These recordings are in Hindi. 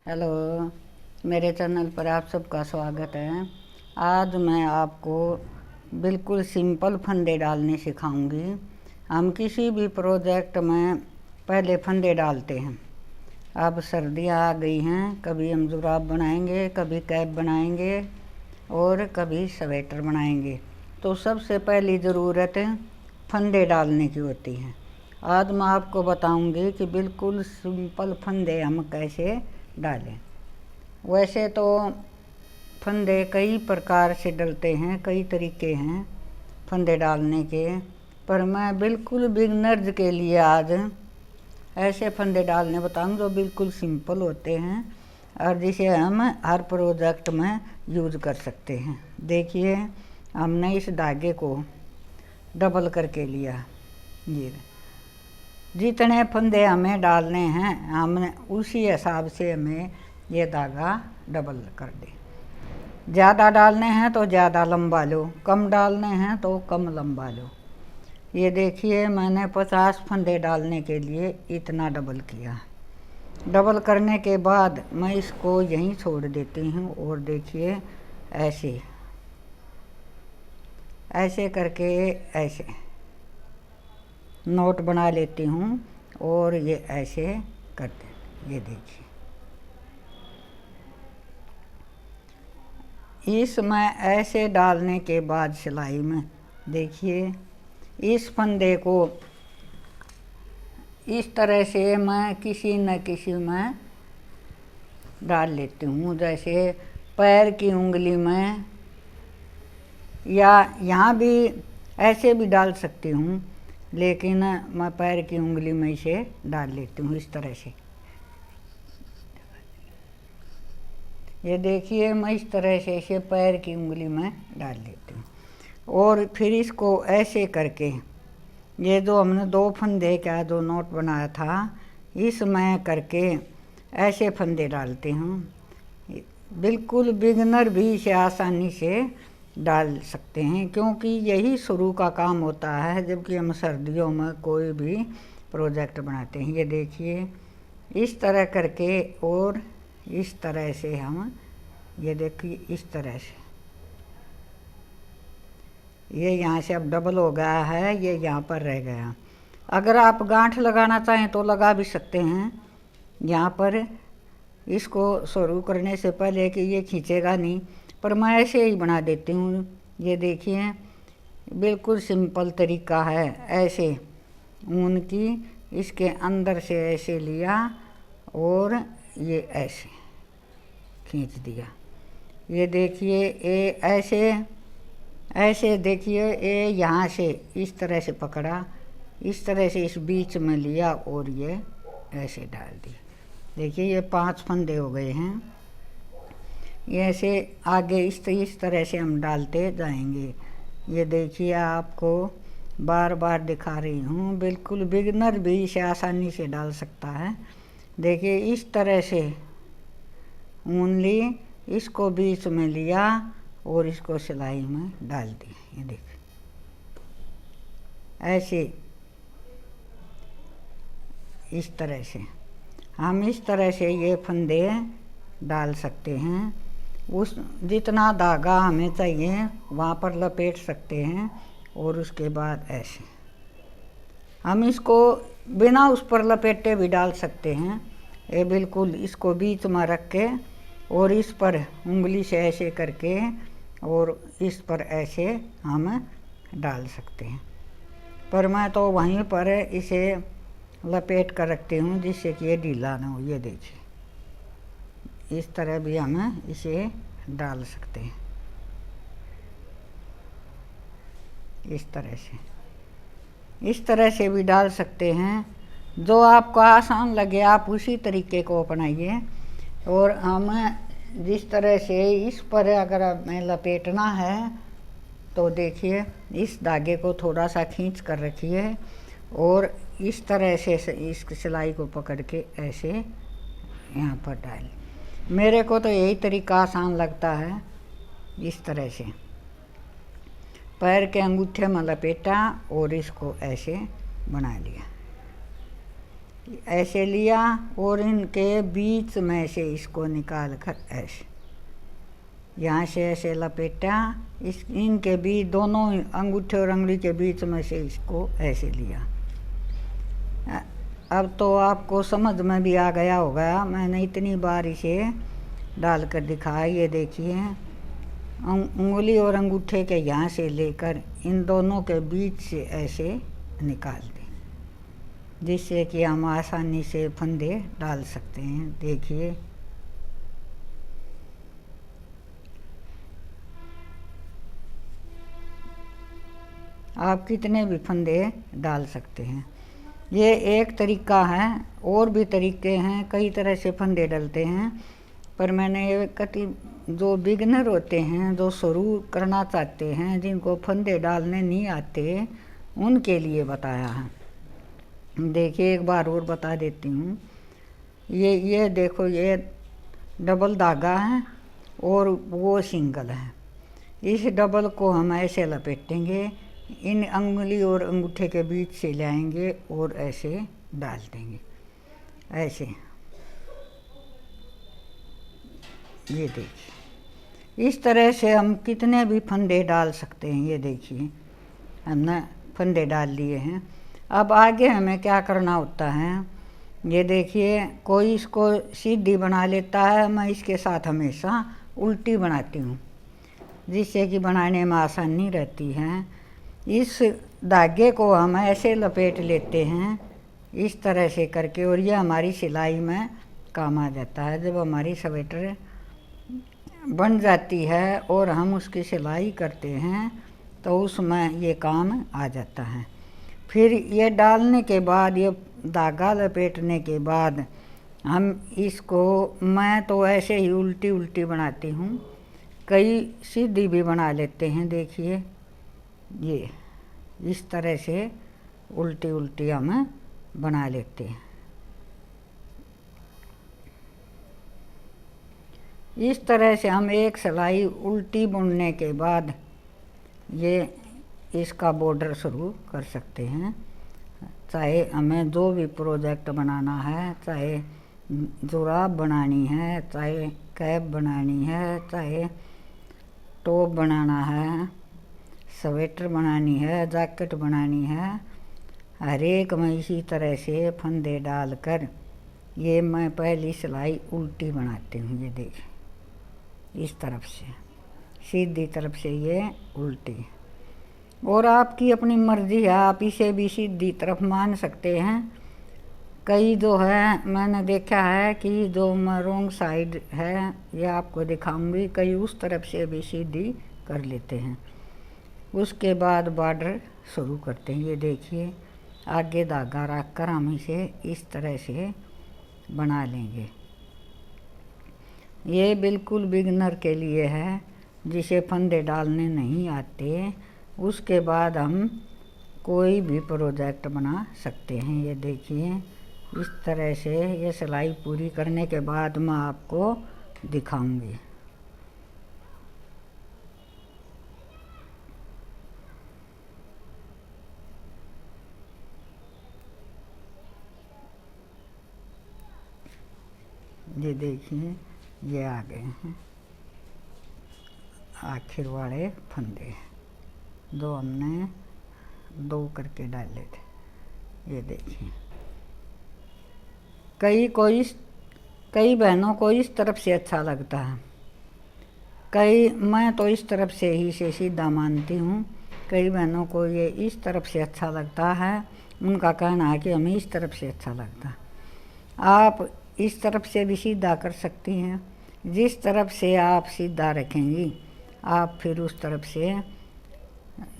हेलो, मेरे चैनल पर आप सबका स्वागत है। आज मैं आपको बिल्कुल सिंपल फंदे डालने सिखाऊंगी। हम किसी भी प्रोजेक्ट में पहले फंदे डालते हैं। अब सर्दियाँ आ गई हैं, कभी हम जुराब बनाएंगे, कभी कैप बनाएंगे और कभी स्वेटर बनाएंगे। तो सबसे पहली ज़रूरत फंदे डालने की होती है। आज मैं आपको बताऊंगी कि बिल्कुल सिंपल फंदे हम कैसे डालें। वैसे तो फंदे कई प्रकार से डलते हैं, कई तरीके हैं फंदे डालने के, पर मैं बिल्कुल बिगनर्स के लिए आज ऐसे फंदे डालने बताऊंगा जो बिल्कुल सिंपल होते हैं और जिसे हम हर प्रोजेक्ट में यूज़ कर सकते हैं। देखिए, हमने इस धागे को डबल करके लिया। ये जितने फंदे हमें डालने हैं हमने उसी हिसाब से हमें ये धागा डबल कर दे। ज़्यादा डालने हैं तो ज़्यादा लंबा लो, कम डालने हैं तो कम लंबा लो। ये देखिए, मैंने 50 फंदे डालने के लिए इतना डबल किया। डबल करने के बाद मैं इसको यहीं छोड़ देती हूँ और देखिए ऐसे ऐसे करके ऐसे नोट बना लेती हूँ और ये ऐसे करते। ये देखिए, इसमें ऐसे डालने के बाद सिलाई में देखिए इस फंदे को इस तरह से मैं किसी न किसी में डाल लेती हूँ। जैसे पैर की उंगली में, या यहाँ भी ऐसे भी डाल सकती हूँ, लेकिन मैं पैर की उंगली में इसे डाल लेती हूँ इस तरह से। ये देखिए, मैं इस तरह से इसे पैर की उंगली में डाल लेती हूँ और फिर इसको ऐसे करके ये जो हमने दो फंदे का जो नोट बनाया था इसमें करके ऐसे फंदे डालती हूँ। बिल्कुल बिगनर भी इसे आसानी से डाल सकते हैं, क्योंकि यही शुरू का काम होता है जबकि हम सर्दियों में कोई भी प्रोजेक्ट बनाते हैं। ये देखिए, इस तरह करके और इस तरह से हम, ये देखिए इस तरह से, ये यहाँ से अब डबल हो गया है, ये यहाँ पर रह गया। अगर आप गांठ लगाना चाहें तो लगा भी सकते हैं यहाँ पर, इसको शुरू करने से पहले कि ये खींचेगा नहीं, पर मैं ऐसे ही बना देती हूँ। ये देखिए, बिल्कुल सिंपल तरीका है। ऐसे ऊन की इसके अंदर से ऐसे लिया और ये ऐसे खींच दिया। ये देखिए, ये ऐसे ऐसे देखिए, ये यहाँ से इस तरह से पकड़ा, इस तरह से इस बीच में लिया और ये ऐसे डाल दिया। देखिए, ये 5 फंदे हो गए हैं। ये ऐसे आगे इस तरह से हम डालते जाएंगे। ये देखिए, आपको बार बार दिखा रही हूँ, बिल्कुल बिगनर भी इसे आसानी से डाल सकता है। देखिए, इस तरह से ऊन ली, इसको बीच में लिया और इसको सिलाई में डाल दी। ये देखिए, ऐसे इस तरह से हम इस तरह से ये फंदे डाल सकते हैं। उस जितना धागा हमें चाहिए वहाँ पर लपेट सकते हैं और उसके बाद ऐसे हम इसको बिना उस पर लपेटे भी डाल सकते हैं। ये बिल्कुल इसको बीच में रख के और इस पर उंगली से ऐसे करके और इस पर ऐसे हम डाल सकते हैं, पर मैं तो वहीं पर इसे लपेट कर रखती हूँ जिससे कि ये ढीला ना हो। ये देखिए, इस तरह भी हम इसे डाल सकते हैं, इस तरह से भी डाल सकते हैं। जो आपको आसान लगे आप उसी तरीके को अपनाइए। और हम जिस तरह से इस पर अगर हमें लपेटना है तो देखिए, इस धागे को थोड़ा सा खींच कर रखिए और इस तरह से इस सिलाई को पकड़ के ऐसे यहाँ पर डाल। मेरे को तो यही तरीका आसान लगता है। इस तरह से पैर के अंगूठे में लपेटा और इसको ऐसे बना लिया। ऐसे लिया और इनके बीच में से इसको निकाल कर ऐसे यहाँ से ऐसे लपेटा, इस इनके बीच दोनों अंगूठे और उंगली के बीच में से इसको ऐसे लिया। अब तो आपको समझ में भी आ गया होगा, मैंने इतनी बार इसे डाल कर दिखाया। ये देखिए उंगली और अंगूठे के यहाँ से लेकर इन दोनों के बीच से ऐसे निकाल दें, जिससे कि हम आसानी से फंदे डाल सकते हैं। देखिए आप कितने भी फंदे डाल सकते हैं। ये एक तरीका है, और भी तरीके हैं, कई तरह से फंदे डलते हैं, पर मैंने ये जो बिगनर होते हैं, जो शुरू करना चाहते हैं, जिनको फंदे डालने नहीं आते, उनके लिए बताया है। देखिए एक बार और बता देती हूँ। ये देखो, ये डबल धागा है और वो सिंगल है। इस डबल को हम ऐसे लपेटेंगे, इन अंगुली और अंगूठे के बीच से लाएंगे और ऐसे डाल देंगे, ऐसे। ये देखिए इस तरह से हम कितने भी फंदे डाल सकते हैं। ये देखिए हमने फंदे डाल लिए हैं। अब आगे हमें क्या करना होता है, ये देखिए कोई इसको सीधी बना लेता है, मैं इसके साथ हमेशा उल्टी बनाती हूँ, जिससे कि बनाने में आसानी रहती है। इस धागे को हम ऐसे लपेट लेते हैं इस तरह से करके, और ये हमारी सिलाई में काम आ जाता है। जब हमारी स्वेटर बन जाती है और हम उसकी सिलाई करते हैं तो उसमें ये काम आ जाता है। फिर ये डालने के बाद, ये धागा लपेटने के बाद हम इसको, मैं तो ऐसे ही उल्टी उल्टी बनाती हूँ, कई सीधी भी बना लेते हैं। देखिए ये इस तरह से उल्टी उल्टी हम बना लेते हैं। इस तरह से हम एक सिलाई उल्टी बुनने के बाद ये इसका बॉर्डर शुरू कर सकते हैं। चाहे हमें जो भी प्रोजेक्ट बनाना है, चाहे जुराब बनानी है, चाहे कैप बनानी है, चाहे टॉप बनाना है, स्वेटर बनानी है, जैकेट बनानी है, हर एक में इसी तरह से फंदे डालकर ये मैं पहली सिलाई उल्टी बनाती हूँ। ये देखिए इस तरफ से, सीधी तरफ से ये उल्टी। और आपकी अपनी मर्जी है, आप इसे भी सीधी तरफ मान सकते हैं। कई जो है मैंने देखा है कि जो रोंग साइड है, ये आपको दिखाऊंगी, कई उस तरफ से भी सीधी कर लेते हैं। उसके बाद बॉर्डर शुरू करते हैं। ये देखिए आगे धागा रख कर हम इसे इस तरह से बना लेंगे। ये बिल्कुल बिगनर के लिए है, जिसे फंदे डालने नहीं आते। उसके बाद हम कोई भी प्रोजेक्ट बना सकते हैं। ये देखिए इस तरह से ये सिलाई पूरी करने के बाद मैं आपको दिखाऊंगी। ये देखिए ये आ गए हैं आखिर वाले फंदे, जो हमने दो करके डाले थे। ये देखिए कई बहनों को इस तरफ से अच्छा लगता है, मैं तो इस तरफ से ही से सीधा मानती हूँ। कई बहनों को ये इस तरफ से अच्छा लगता है, उनका कहना है कि हमें इस तरफ से अच्छा लगता है। आप इस तरफ से भी सीधा कर सकती हैं। जिस तरफ से आप सीधा रखेंगी, आप फिर उस तरफ से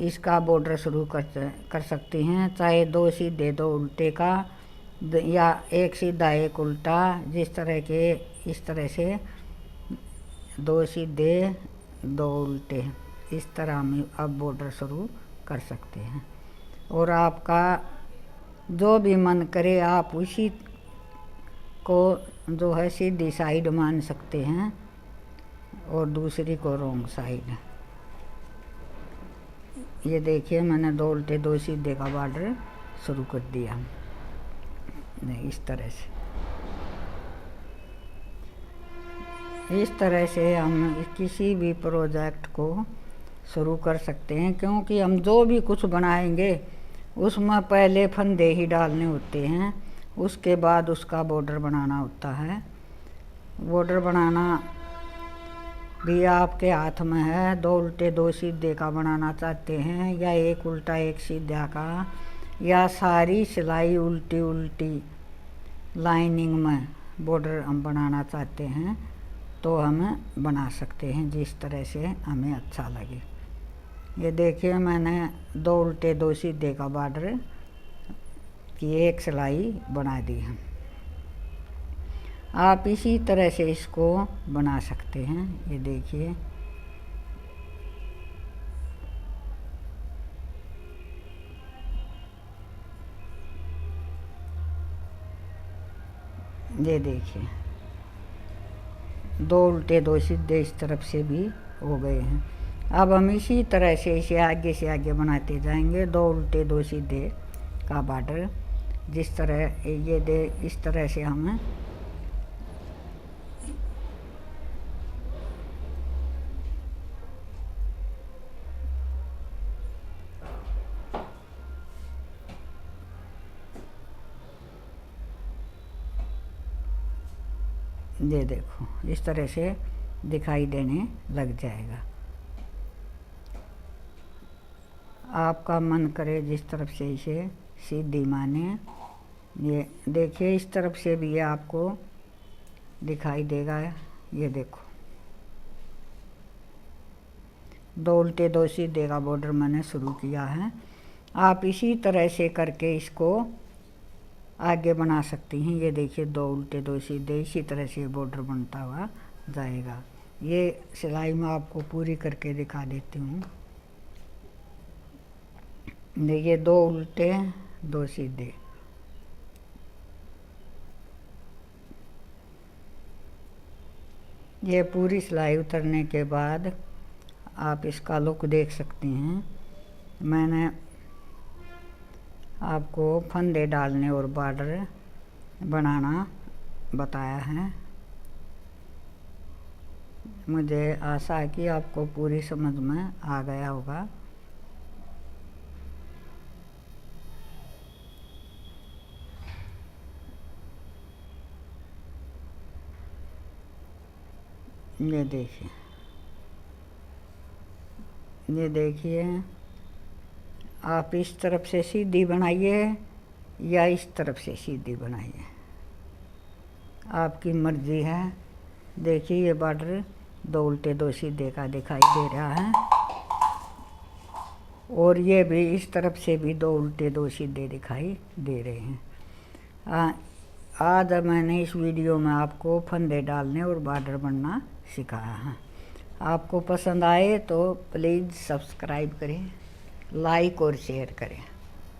इसका बॉर्डर शुरू कर सकती हैं। चाहे दो सीधे दो उल्टे का, या एक सीधा एक उल्टा, जिस तरह के इस तरह से दो सीधे दो उल्टे, इस तरह हम अब बॉर्डर शुरू कर सकते हैं। और आपका जो भी मन करे आप उसी को जो है सीधी साइड मान सकते हैं और दूसरी को रोंग साइड। ये देखिए मैंने दो उल्टे दो सीधे का बॉर्डर शुरू कर दिया। नहीं, इस तरह से हम किसी भी प्रोजेक्ट को शुरू कर सकते हैं, क्योंकि हम जो भी कुछ बनाएंगे उसमें पहले फंदे ही डालने होते हैं, उसके बाद उसका बॉर्डर बनाना होता है। बॉर्डर बनाना भी आपके हाथ में है। 2 उल्टे 2 सीधे का बनाना चाहते हैं, या 1 उल्टा 1 सीधा का, या सारी सिलाई उल्टी उल्टी लाइनिंग में बॉर्डर हम बनाना चाहते हैं तो हम बना सकते हैं जिस तरह से हमें अच्छा लगे। ये देखिए, मैंने 2 उल्टे 2 सीधे का बॉर्डर की 1 सिलाई बना दी है। आप इसी तरह से इसको बना सकते हैं। ये देखिए, ये देखिए 2 उल्टे 2 सीधे इस तरफ से भी हो गए हैं। अब हम इसी तरह से इसे आगे से आगे बनाते जाएंगे। 2 उल्टे 2 सीधे का बॉर्डर जिस तरह ये इस तरह से हम ये देखो इस तरह से दिखाई देने लग जाएगा। आपका मन करे जिस तरफ से इसे सीधी माने। ये देखिए, इस तरफ से भी ये आपको दिखाई देगा। ये देखो 2 उल्टे 2 सीधे का बॉर्डर मैंने शुरू किया है। आप इसी तरह से करके इसको आगे बना सकती हैं। ये देखिए 2 उल्टे 2 सीधे इसी तरह से बॉर्डर बनता हुआ जाएगा। ये सिलाई मैं आपको पूरी करके दिखा देती हूँ। देखिए 2 उल्टे 2 सीधे, ये पूरी सिलाई उतरने के बाद आप इसका लुक देख सकती हैं। मैंने आपको फंदे डालने और बॉर्डर बनाना बताया है। मुझे आशा है कि आपको पूरी समझ में आ गया होगा। ये देखिए आप इस तरफ से सीधी बनाइए या इस तरफ से सीधी बनाइए, आपकी मर्जी है। देखिए ये बॉर्डर 2 उल्टे 2 सीधे का दिखाई दे रहा है, और ये भी इस तरफ से भी 2 उल्टे 2 सीधे दिखाई दे रहे हैं। आज मैंने इस वीडियो में आपको फंदे डालने और बॉर्डर बनना सिखाया है। आपको पसंद आए तो प्लीज़ सब्सक्राइब करें, लाइक और शेयर करें।